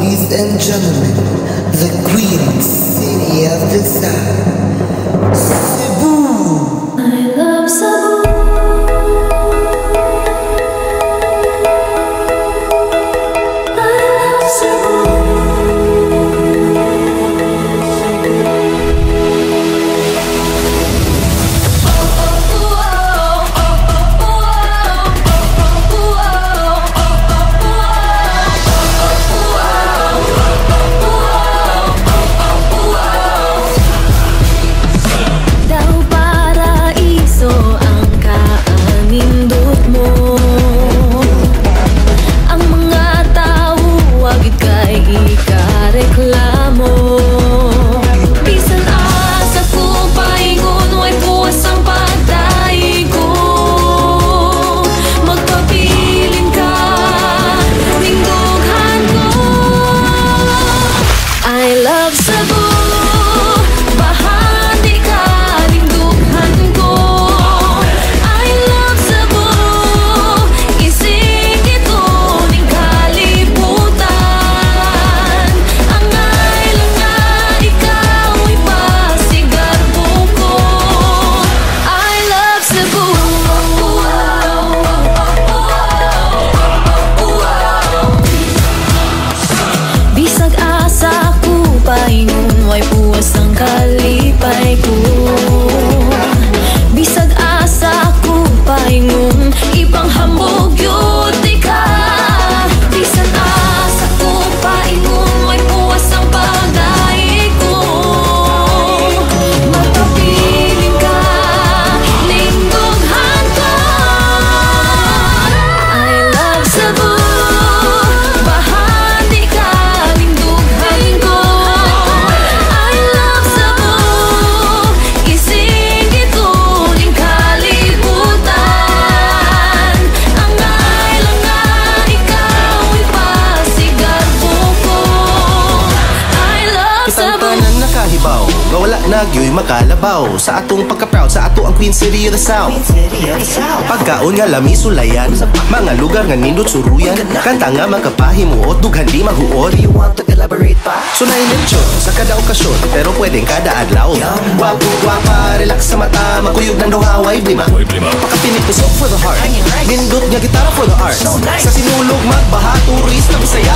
Ladies and gentlemen, the Queen City of the South, Cebu. I love Cebu. Kalipay ko, bisag asa ko paingon, ibang hambog yun di ka. Bisan asa ko paingon, may puwas ang pagdaig ko. Magpapiling ka, lingdughan ka. I love Cebu. Wala nagyoy makalabaw sa atong pagka-proud sa ato ang Queen City of the South. Pagkaon nga lami sulayan, mga lugar nga nindot suruyan, kanta nga makapahimuot dughan di mahuot. You want to elaborate pa? Sunay lechon sa kada okasyon, pero pwedeng kada adlaw. Wapo guwapa, relax sa mata, makuyog ng duhaway blima. Pakapinig tusok for the heart, nindot nga gitara for the art. Sa sinulog magbaha, turista bisaya